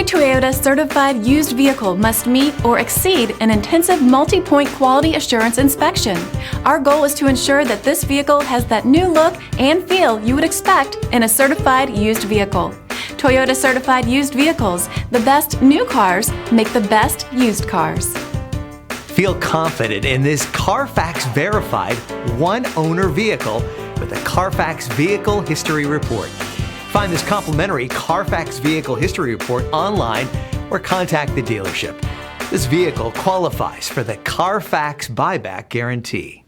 Toyota certified used vehicle must meet or exceed an intensive multi-point quality assurance inspection. Our goal is to ensure that this vehicle has that new look and feel you would expect in a certified used vehicle. Toyota certified used vehicles, the best new cars make the best used cars. Feel confident in this Carfax verified one-owner vehicle with a Carfax Vehicle History Report. Find this complimentary Carfax Vehicle History Report online or contact the dealership. This vehicle qualifies for the Carfax Buyback Guarantee.